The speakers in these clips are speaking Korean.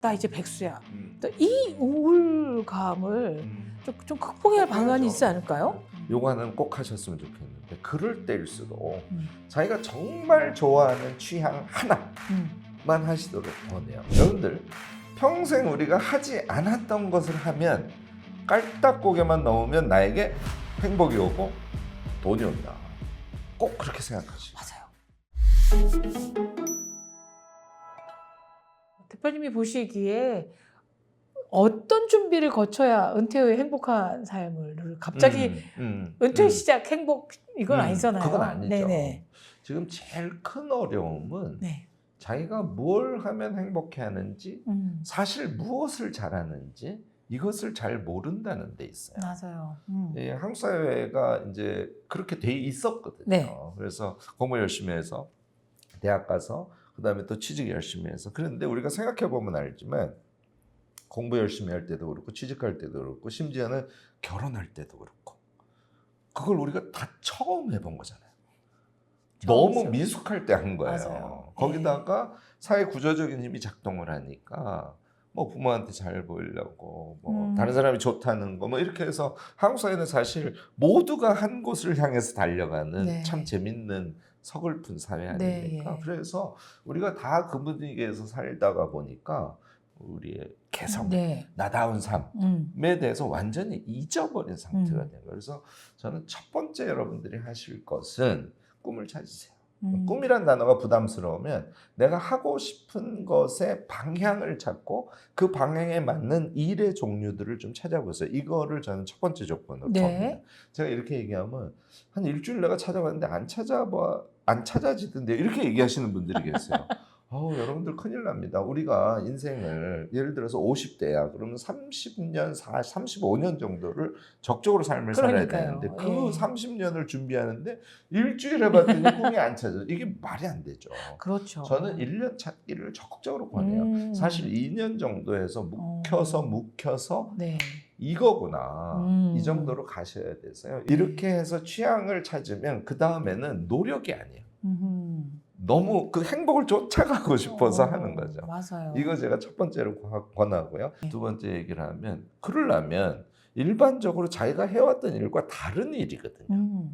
나 이제 백수야. 이 우울감을 좀 극복해야 할 방안이 있지 않을까요? 요거는 꼭 하셨으면 좋겠는데, 그럴 때일수록 자기가 정말 좋아하는 취향 하나만 하시도록 권해요. 여러분들, 평생 우리가 하지 않았던 것을 하면 깔딱고개만 넣으면 나에게 행복이 오고 돈이 온다. 꼭 그렇게 생각하시죠. 맞아요. 대표님이 보시기에 어떤 준비를 거쳐야 은퇴 후에 행복한 삶을 갑자기 은퇴 시작 행복 이건 아니잖아요. 그건 아니죠. 네네. 지금 제일 큰 어려움은 네. 자기가 뭘 하면 행복해 하는지, 사실 무엇을 잘하는지 이것을 잘 모른다는 데 있어요. 맞아요. 예, 한국 사회가 이제 그렇게 돼 있었거든요. 네. 그래서 공부 열심히 해서 대학 가서 그다음에 또 취직 열심히 해서, 그런데 우리가 생각해 보면 알지만 공부 열심히 할 때도 그렇고 취직할 때도 그렇고 심지어는 결혼할 때도 그렇고 그걸 우리가 다 처음 해본 거잖아요. 너무 처음이죠. 미숙할 때 한 거예요. 맞아요. 거기다가 사회 구조적인 힘이 작동을 하니까 뭐 부모한테 잘 보이려고 뭐 다른 사람이 좋다는 거 뭐 이렇게 해서 한국 사회는 사실 모두가 한 곳을 향해서 달려가는 네. 참 재밌는 서글픈 사회 아닙니까? 네. 그래서 우리가 다 그 분위기에서 살다가 보니까 우리의 개성, 네. 나다운 삶에 대해서 완전히 잊어버린 상태가 된 거예요. 그래서 저는 첫 번째 여러분들이 하실 것은 꿈을 찾으세요. 꿈이란 단어가 부담스러우면 내가 하고 싶은 것의 방향을 찾고 그 방향에 맞는 일의 종류들을 좀 찾아보세요. 이거를 저는 첫 번째 조건으로 네. 봅니다. 제가 이렇게 얘기하면 한 일주일 내가 찾아봤는데 안 찾아지던데 이렇게 얘기하시는 분들이 계세요. 여러분들 큰일 납니다. 우리가 인생을 예를 들어서 50대야. 그러면 30년, 35년 정도를 적적으로 삶을 살아야 그러니까요. 되는데 그 예. 30년을 준비하는데 일주일 해봤더니 꿈이 안 찾아요. 이게 말이 안 되죠. 그렇죠. 저는 1년 찾기를 적극적으로 권해요. 사실 2년 정도 해서 묵혀서 네. 이거구나. 이 정도로 가셔야 돼서요. 이렇게 해서 취향을 찾으면 그 다음에는 노력이 아니에요. 너무 그 행복을 쫓아가고 싶어서 하는 거죠. 맞아요. 이거 제가 첫 번째로 권하고요. 두 번째 얘기를 하면, 그러려면 일반적으로 자기가 해왔던 일과 다른 일이거든요.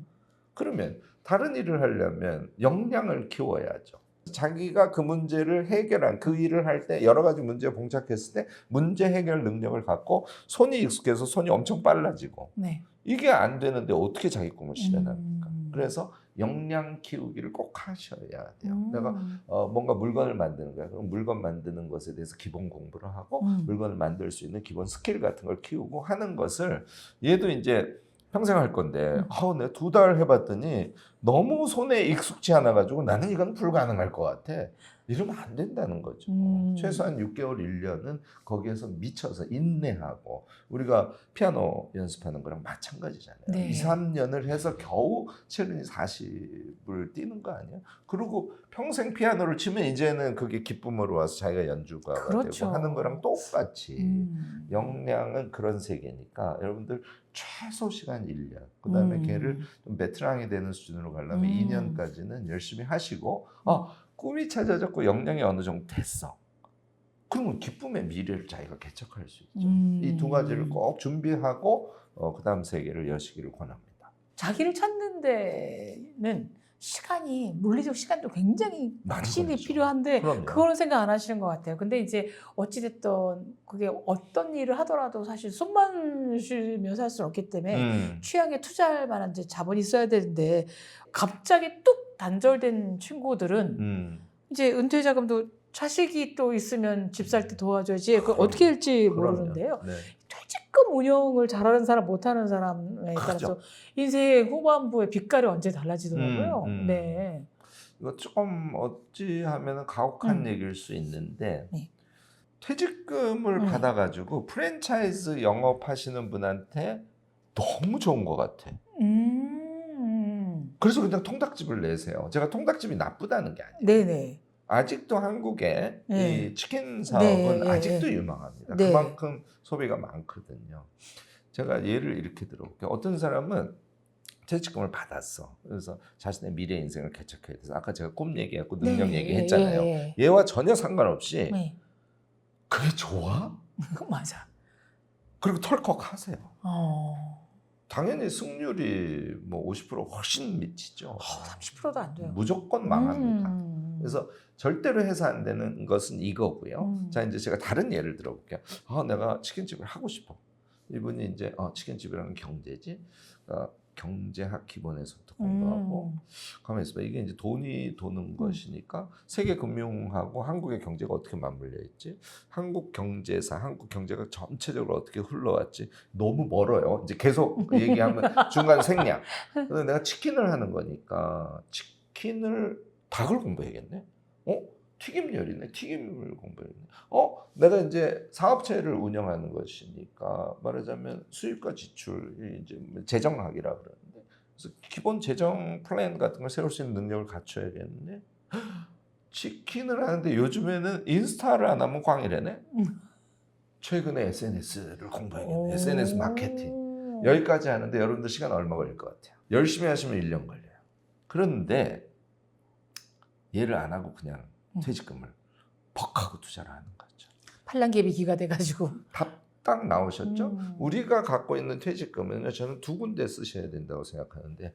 그러면 다른 일을 하려면 역량을 키워야죠. 자기가 그 문제를 해결한 그 일을 할 때 여러 가지 문제에 봉착했을 때 문제 해결 능력을 갖고 손이 익숙해서 손이 엄청 빨라지고, 네. 이게 안 되는데 어떻게 자기 꿈을 실현합니까? 그래서 역량 키우기를 꼭 하셔야 돼요. 내가 뭔가 물건을 만드는 거야. 그럼 물건 만드는 것에 대해서 기본 공부를 하고 물건을 만들 수 있는 기본 스킬 같은 걸 키우고 하는 것을, 얘도 이제 평생 할 건데 내가 2달 해봤더니 너무 손에 익숙지 않아 가지고 나는 이건 불가능할 것 같아. 이러면 안 된다는 거죠. 최소한 6개월, 1년은 거기에서 미쳐서 인내하고, 우리가 피아노 연습하는 거랑 마찬가지잖아요. 네. 2, 3년을 해서 겨우 7, 40을 뛰는 거 아니에요? 그리고 평생 피아노를 치면 이제는 그게 기쁨으로 와서 자기가 연주가가 그렇죠. 되고 하는 거랑 똑같이 역량은 그런 세계니까 여러분들 최소 시간 1년, 그 다음에 걔를 좀 베테랑이 되는 수준으로 가려면 2년까지는 열심히 하시고, 꿈이 찾아졌고 역량이 어느 정도 됐어. 그러면 기쁨의 미래를 자기가 개척할 수 있죠. 이 두 가지를 꼭 준비하고 그 다음 세계를 여시기를 권합니다. 자기를 찾는 데는 물리적 시간도 굉장히 확실히 걸리죠. 필요한데 그럼요. 그거는 생각 안 하시는 것 같아요. 근데 이제 어찌됐든 그게 어떤 일을 하더라도 사실 숨만 쉬면서 할 수는 없기 때문에 취향에 투자할 만한 이제 자본이 있어야 되는데, 갑자기 뚝 단절된 친구들은 이제 은퇴 자금도 자식이 또 있으면 집 살 때 도와줘야지 그걸 어떻게 할지 모르는데요. 네. 퇴직금 운영을 잘하는 사람 못하는 사람에 따라서 그렇죠. 인생 후반부의 빛깔이 언제 달라지더라고요. 네. 이거 조금 어찌 하면 가혹한 얘기일 수 있는데, 네. 퇴직금을 받아가지고 프랜차이즈 영업하시는 분한테 너무 좋은 것 같아. 그래서 그냥 통닭집을 내세요. 제가 통닭집이 나쁘다는 게 아니에요. 네네. 아직도 한국의 네. 이 치킨 사업은 네, 아직도 네. 유망합니다. 네. 그만큼 소비가 많거든요. 제가 예를 이렇게 들어볼게요. 어떤 사람은 퇴직금을 받았어. 그래서 자신의 미래 인생을 개척해야 돼서, 아까 제가 꿈 얘기했고 능력 네, 얘기했잖아요. 예, 예. 얘와 전혀 상관없이 네. 그게 좋아? 맞아. 그리고 털컥 하세요. 어. 당연히 승률이 뭐 50% 훨씬 미치죠. 30%도 안 돼요. 무조건 망합니다. 그래서 그래서 절대로 해서 안 되는 것은 이거고요. 음. 자, 이제 제가 다른 예를 들어볼게요. 내가 치킨집을 하고 싶어. 이분이 이제 치킨집이라는 경제지. 경제학 기본에서부터 공부하고 가만히 있어봐. 이게 이제 돈이 도는 것이니까 세계 금융하고 한국의 경제가 어떻게 맞물려 있지? 한국 경제사, 한국 경제가 전체적으로 어떻게 흘러왔지? 너무 멀어요. 이제 계속 얘기하면 중간 생략. 근데 내가 치킨을 하는 거니까 닭을 공부해야겠네. 튀김 요리네. 튀김을 공부했네. 내가 이제 사업체를 운영하는 것이니까 말하자면 수입과 지출이 이제 재정학이라 그러는데, 그래서 기본 재정 플랜 같은 걸 세울 수 있는 능력을 갖춰야겠네. 치킨을 하는데 요즘에는 인스타를 안 하면 광이래네. 최근에 SNS를 공부해야겠네. SNS 마케팅. 여기까지 하는데 여러분들 시간 얼마 걸릴 것 같아요? 열심히 하시면 1년 걸려요. 그런데 얘를 안 하고 그냥 퇴직금을 퍽 하고 투자를 하는 거죠. 팔랑개비기가 돼가지고. 답 딱 나오셨죠? 우리가 갖고 있는 퇴직금은 저는 2군데 쓰셔야 된다고 생각하는데,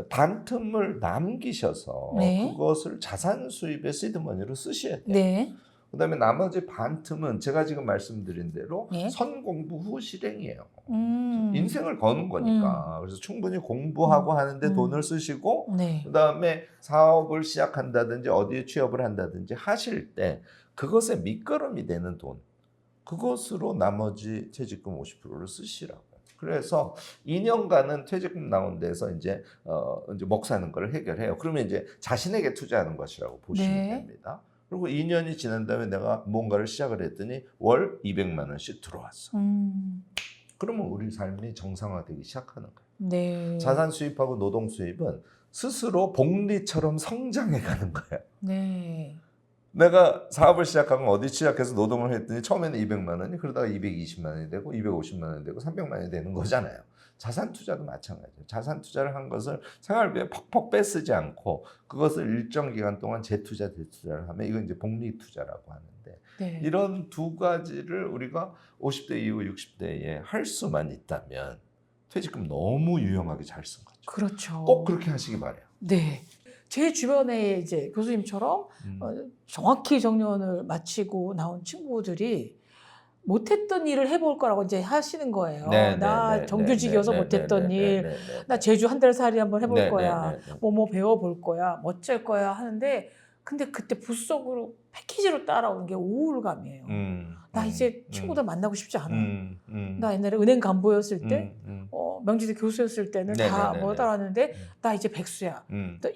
반틈을 남기셔서 네. 그것을 자산 수입의 시드머니로 쓰셔야 돼요. 네. 그다음에 나머지 반틈은 제가 지금 말씀드린 대로 네. 선공부 후 실행이에요. 인생을 거는 거니까. 그래서 충분히 공부하고 하는데 돈을 쓰시고, 네. 그다음에 사업을 시작한다든지 어디에 취업을 한다든지 하실 때 그것에 밑거름이 되는 돈, 그것으로 나머지 퇴직금 50%를 쓰시라고요. 그래서 2년간은 퇴직금 나온 데서 이제 먹 사는 걸 해결해요. 그러면 이제 자신에게 투자하는 것이라고 보시면 네. 됩니다. 그리고 2년이 지난 다음에 내가 뭔가를 시작을 했더니 월 200만 원씩 들어왔어. 그러면 우리 삶이 정상화되기 시작하는 거예요. 네. 자산 수입하고 노동 수입은 스스로 복리처럼 성장해 가는 거예요. 네. 내가 사업을 시작하면 어디 시작해서 노동을 했더니 처음에는 200만 원이 그러다가 220만 원이 되고 250만 원이 되고 300만 원이 되는 거잖아요. 자산 투자도 마찬가지예요. 자산 투자를 한 것을 생활비에 퍽퍽 빼쓰지 않고 그것을 일정 기간 동안 재투자, 대투자를 하면 이건 이제 복리 투자라고 하는데, 네. 이런 두 가지를 우리가 50대 이후 60대에 할 수만 있다면 퇴직금 너무 유용하게 잘 쓴 거죠. 그렇죠. 꼭 그렇게 하시기 바래요. 네. 제 주변에 이제 교수님처럼 정확히 정년을 마치고 나온 친구들이 못했던 일을 해볼 거라고 이제 하시는 거예요. 나 정규직이어서 못했던 일, 나 제주 한 달 살이 한번 해볼 거야, 뭐 배워볼 거야, 어쩔 거야 하는데, 근데 그때 부수적으로 패키지로 따라오는 게 우울감이에요. 나 이제 친구들 만나고 싶지 않아. 나 옛날에 은행 간부였을 때, 명지대 교수였을 때는 다 뭐 따라왔는데 나 이제 백수야.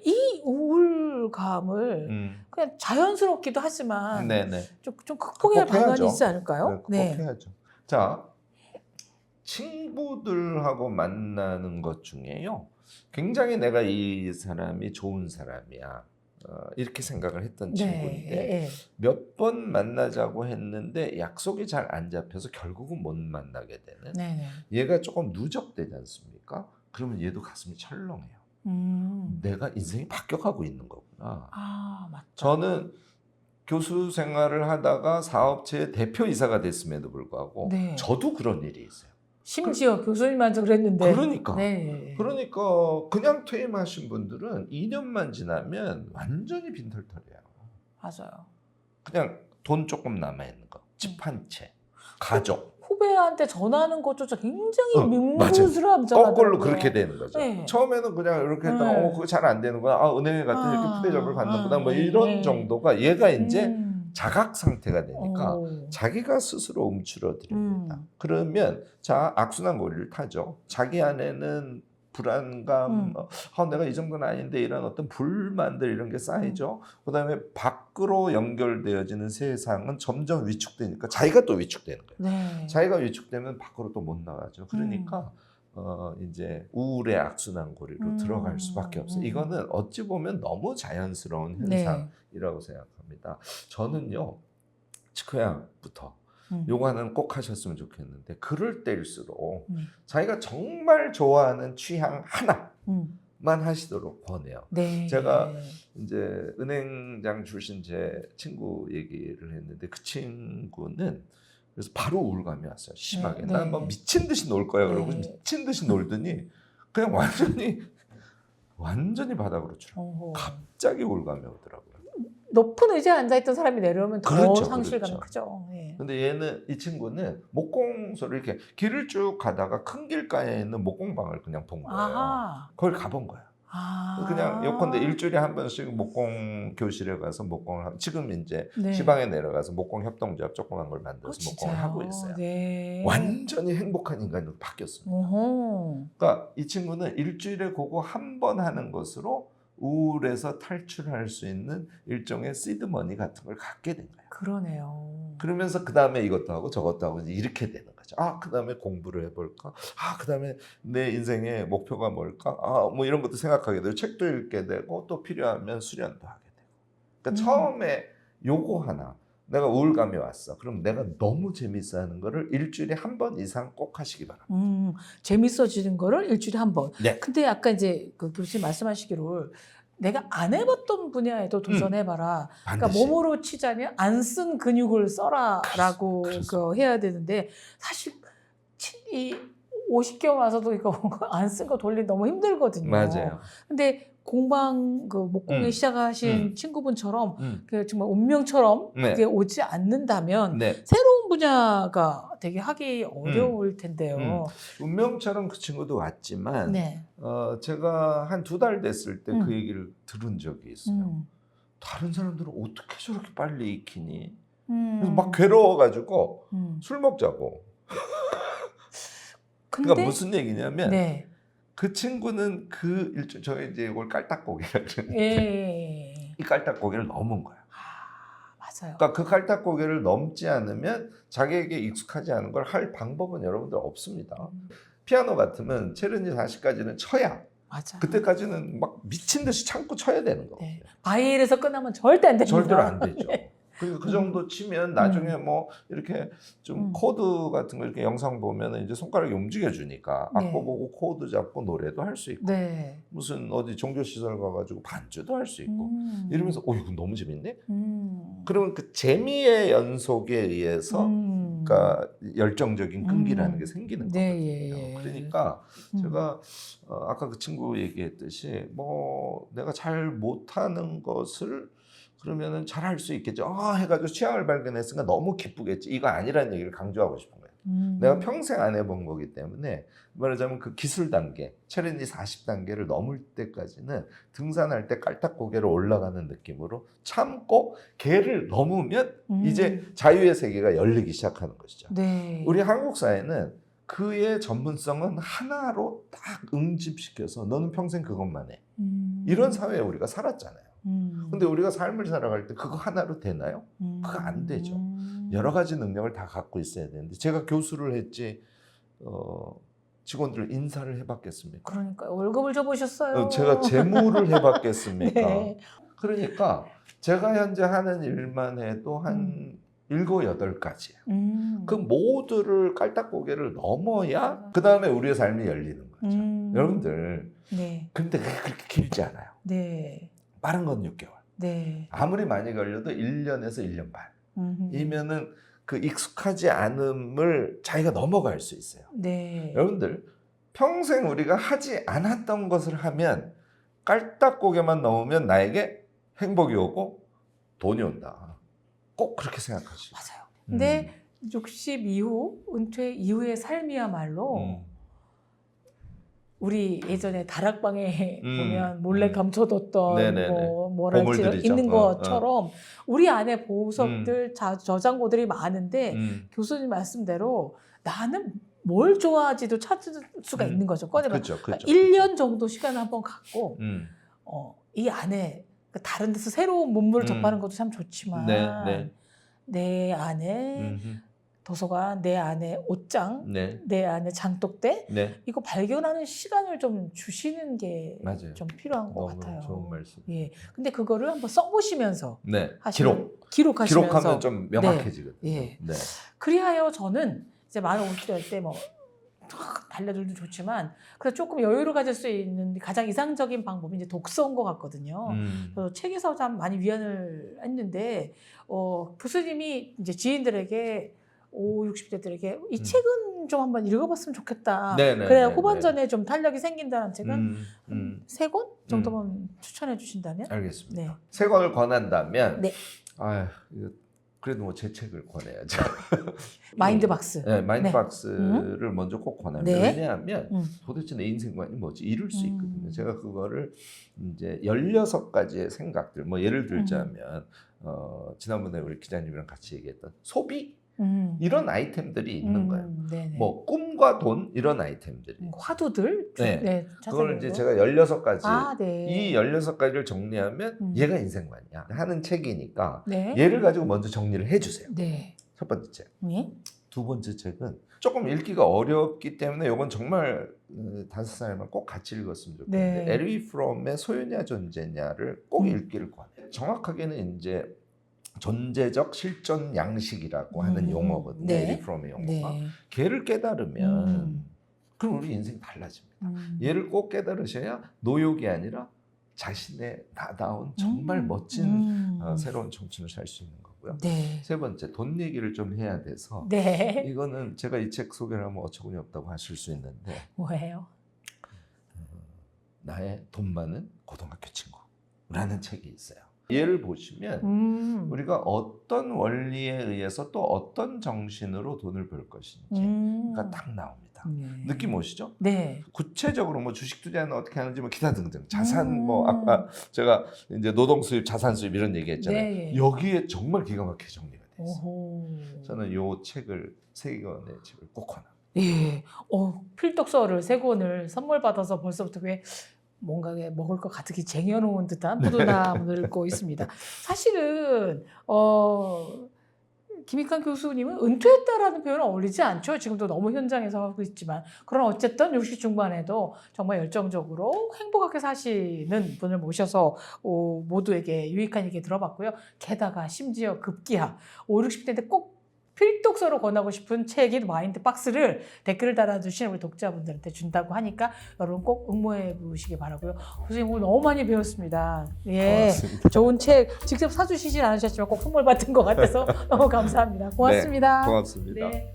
이 우울감을 그냥 자연스럽기도 하지만 좀 극복해야 할 방안이 있지 않을까요? 극복해야죠. 자, 친구들하고 만나는 것 중에요, 굉장히 내가 이 사람이 좋은 사람이야, 이렇게 생각을 했던 친구인데 몇 번 만나자고 했는데 약속이 잘 안 잡혀서 결국은 못 만나게 되는, 얘가 조금 누적되지 않습니까? 그러면 얘도 가슴이 철렁해요. 내가 인생이 바뀌어가고 있는 거구나. 맞다. 저는 교수 생활을 하다가 사업체의 대표이사가 됐음에도 불구하고 저도 그런 일이 있어요. 심지어 교수님한테 그랬는데. 그러니까 그냥 퇴임하신 분들은 2년만 지나면 완전히 빈털털이에요. 맞아요. 그냥 돈 조금 남아있는 거, 집 한 채, 가족. 후배한테 전하는 것조차 굉장히 민망스러워하잖아요. 거꾸로 그렇게 되는 거죠. 처음에는 그냥 이렇게 했다가 그거 잘 안 되는구나, 은행에 갔더니 이렇게 푸대접을 받는구나, 뭐 이런 정도가, 얘가 이제 자각 상태가 되니까 자기가 스스로 움츠러들입니다. 그러면 자, 악순환 고리를 타죠. 자기 안에는 불안감, 내가 이 정도는 아닌데, 이런 어떤 불만들, 이런 게 쌓이죠. 그다음에 밖으로 연결되어지는 세상은 점점 위축되니까 자기가 또 위축되는 거예요. 자기가 위축되면 밖으로 또 못 나가죠. 그러니까 이제 우울의 악순환 고리로 들어갈 수밖에 없어요. 이거는 어찌 보면 너무 자연스러운 현상이라고 생각합니다. 저는요, 치과약부터 요거 하나는 꼭 하셨으면 좋겠는데, 그럴 때일수록 자기가 정말 좋아하는 취향 하나, 하시도록 권해요. 네. 제가 이제 은행장 출신 제 친구 얘기를 했는데 그 친구는 그래서 바로 우울감이 왔어요. 심하게. 네. 난 뭐 미친 듯이 놀 거야. 그러고 네. 미친 듯이 놀더니 그냥 완전히 바닥으로 추락. 어허. 갑자기 우울감이 오더라고요. 높은 의자에 앉아있던 사람이 내려오면 더 그렇죠, 상실감이 그렇죠. 크죠. 예. 근데 이 친구는 목공소를 이렇게 길을 쭉 가다가 큰 길가에 있는 목공방을 그냥 본 거예요. 아하. 거길 가본 거예요. 아. 그냥 예컨대 일주일에 한 번씩 목공 교실에 가서 목공을 하고 지금 이제 네. 지방에 내려가서 목공 협동조합 조그만 걸 만들어서 목공을 진짜요? 하고 있어요. 네. 완전히 행복한 인간으로 바뀌었습니다. 어허. 그러니까 이 친구는 일주일에 그거 한 번 하는 것으로 우울에서 탈출할 수 있는 일종의 시드머니 같은 걸 갖게 된 거예요. 그러네요. 그러면서 그 다음에 이것도 하고 저것도 하고 이렇게 되는 거죠. 그 다음에 공부를 해볼까? 그 다음에 내 인생의 목표가 뭘까? 뭐 이런 것도 생각하게 되고 책도 읽게 되고 또 필요하면 수련도 하게 되고. 그러니까 처음에 요거 하나 내가 우울감이 왔어. 그럼 내가 너무 재밌어 하는 거를 일주일에 한 번 이상 꼭 하시기 바랍니다. 재밌어지는 거를 일주일에 한 번. 네. 근데 아까 이제 그 교수님 말씀하시기를 내가 안 해봤던 분야에도 도전해봐라. 그러니까 반드시. 몸으로 치자면 안 쓴 근육을 써라라고 그 해야 되는데 사실 이 50개월 와서도 이거 안 쓴 거 돌리기 너무 힘들거든요. 맞아요. 근데 공방 그 목공에 시작하신 친구분처럼 그 정말 운명처럼 네. 그게 오지 않는다면 네. 새로운 분야가 되게 하기 어려울 텐데요. 운명처럼 그 친구도 왔지만 네. 제가 한 2달 됐을 때 그 얘기를 들은 적이 있어요. 다른 사람들은 어떻게 저렇게 빨리 익히니? 그래서 막 괴로워가지고 술 먹자고. 근데 그러니까 무슨 얘기냐면 네. 그 친구는 그 일주 저희 이제 이걸 깔딱고기라 그러는데 예. 이 깔딱고기를 넘은 거야. 맞아요. 그러니까 그 깔딱고기를 넘지 않으면 자기에게 익숙하지 않은 걸 할 방법은 여러분들 없습니다. 피아노 같으면 체르니 40까지는 쳐야. 맞아. 그때까지는 막 미친 듯이 참고 쳐야 되는 거예요. 네. 바이엘에서 끝나면 절대 안 됩니다. 절대로 안 되죠. 네. 그리고 그 정도 치면 나중에 뭐 이렇게 좀 코드 같은 거 이렇게 영상 보면은 이제 손가락이 움직여 주니까 네. 악보 보고 코드 잡고 노래도 할 수 있고 네. 무슨 어디 종교 시설 가가지고 반주도 할 수 있고 이러면서 이거 너무 재밌네. 그러면 그 재미의 연속에 의해서 그러니까 열정적인 끈기라는 게 생기는 네, 거거든요. 예. 그러니까 제가 아까 그 친구 얘기했듯이 뭐 내가 잘 못하는 것을 그러면은 잘할 수 있겠죠. 해가지고 취향을 발견했으니까 너무 기쁘겠지. 이거 아니라는 얘기를 강조하고 싶은 거예요. 내가 평생 안 해본 거기 때문에 말하자면 그 기술 단계, 체르니 40단계를 넘을 때까지는 등산할 때 깔딱고개로 올라가는 느낌으로 참고 걔를 넘으면 이제 자유의 세계가 열리기 시작하는 것이죠. 네. 우리 한국 사회는 그의 전문성은 하나로 딱 응집시켜서 너는 평생 그것만 해. 이런 사회에 우리가 살았잖아요. 근데 우리가 삶을 살아갈 때 그거 하나로 되나요? 그거 안 되죠. 여러 가지 능력을 다 갖고 있어야 되는데 제가 교수를 했지 직원들 인사를 해봤겠습니까? 그러니까 월급을 줘보셨어요. 제가 재무를 해봤겠습니까? 네. 그러니까 제가 현재 하는 일만 해도 한 7, 8가지예요. 그 모두를 깔딱고개를 넘어야 그 다음에 우리의 삶이 열리는 거죠. 여러분들 네. 근데 그게 그렇게 길지 않아요. 네. 빠른 건 6개월. 네. 아무리 많이 걸려도 1년에서 1년 반. 이면은 그 익숙하지 않음을 자기가 넘어갈 수 있어요. 네. 여러분들 평생 우리가 하지 않았던 것을 하면 깔딱고개만 넘으면 나에게 행복이 오고 돈이 온다. 꼭 그렇게 생각하시죠. 맞아요. 근데 60 이후, 은퇴 이후의 삶이야말로 우리 예전에 다락방에 보면 몰래 감춰뒀던 뭐랄지 보물들이죠. 있는 것처럼 우리 안에 보석들, 저장고들이 많은데 교수님 말씀대로 나는 뭘 좋아하지도 찾을 수가 있는 거죠. 꺼내면 그렇죠. 그러니까 1년 정도 시간을 한번 갖고 이 안에 다른 데서 새로운 문물을 접하는 것도 참 좋지만 내 안에 도서관, 내 안에 옷장, 내 안에 장독대 이거 발견하는 시간을 좀 주시는 게 좀 필요한 것 같아요. 좋은 말씀. 예, 근데 그거를 한번 써보시면서 기록하시면서 기록하면 좀 명확해지거든요. 예. 그리하여 저는 이제 만 50대 때 뭐 반려들도 좋지만 그래서 조금 여유를 가질 수 있는 가장 이상적인 방법이 이제 독서인 것 같거든요. 그래서 책에서 참 많이 위안을 했는데 교수님이 이제 지인들에게 50, 60대들에게 이 책은 좀 한번 읽어봤으면 좋겠다. 네네, 그래야 네네. 후반전에 좀 탄력이 생긴다는 책은 음. 3권 정도만 추천해 주신다면? 알겠습니다. 네. 3권을 권한다면 네. 이거 그래도 뭐 제 책을 권해야죠. 마인드박스. 네, 마인드박스를 먼저 꼭 권합니다. 네. 왜냐하면 도대체 내 인생관이 뭐지? 이룰 수 있거든요. 제가 그거를 이제 16가지의 생각들, 뭐 예를 들자면 지난번에 우리 기자님이랑 같이 얘기했던 소비 이런 아이템들이 있는 거예요. 네네. 뭐 꿈과 돈 이런 아이템들이. 화두들? 네. 그걸 이제 자세히도. 제가 16가지 네. 이 16가지를 정리하면 얘가 인생관이야 하는 책이니까 네. 얘를 가지고 먼저 정리를 해주세요. 네. 첫 번째 책. 네. 두 번째 책은 조금 읽기가 어렵기 때문에 이건 정말 5살만 꼭 같이 읽었으면 좋겠는데 네. 에리 프롬의 소유냐 존재냐를 꼭 읽기를 권해요. 정확하게는 이제 존재적 실존 양식이라고 하는 용어거든요. 네. 에리 프롬의 용어가. 네. 걔를 깨달으면 그럼 우리 인생이 달라집니다. 얘를 꼭 깨달으셔야 노욕이 아니라 자신의 나다운 정말 멋진 새로운 청춘을 살 수 있는 거고요. 네. 세 번째, 돈 얘기를 좀 해야 돼서 네. 이거는 제가 이 책 소개를 하면 어처구니 없다고 하실 수 있는데 뭐예요? 나의 돈 많은 고등학교 친구라는 책이 있어요. 얘를 보시면 우리가 어떤 원리에 의해서 또 어떤 정신으로 돈을 벌 것인지가 딱 나옵니다. 느낌 오시죠? 네. 구체적으로 뭐 주식 투자는 어떻게 하는지 뭐 기타 등등 자산 뭐 아까 제가 이제 노동 수입, 자산 수입 이런 얘기했잖아요. 네. 여기에 정말 기가 막히게 정리가 돼 있어요. 오호. 저는 요 책을 3권의 책을 꼭 권합니다. 예. 필독서를 3권을 선물 받아서 벌써부터 왜 뭔가 먹을 것 가득히 쟁여놓은 듯한 포도나무를 읽고 있습니다. 사실은 김익환 교수님은 은퇴했다라는 표현은 어울리지 않죠. 지금도 너무 현장에서 하고 있지만 그러나 어쨌든 60 중반에도 정말 열정적으로 행복하게 사시는 분을 모셔서 모두에게 유익한 얘기 들어봤고요. 게다가 심지어 급기야 50, 60대인데 꼭 필독서로 권하고 싶은 책인 마인드박스를 댓글을 달아주신 우리 독자분들한테 준다고 하니까 여러분 꼭 응모해 보시기 바라고요. 선생님 오늘 너무 많이 배웠습니다. 예, 고맙습니다. 좋은 책 직접 사주시진 않으셨지만 꼭 선물 받은 것 같아서 너무 감사합니다. 고맙습니다. 네, 고맙습니다. 네.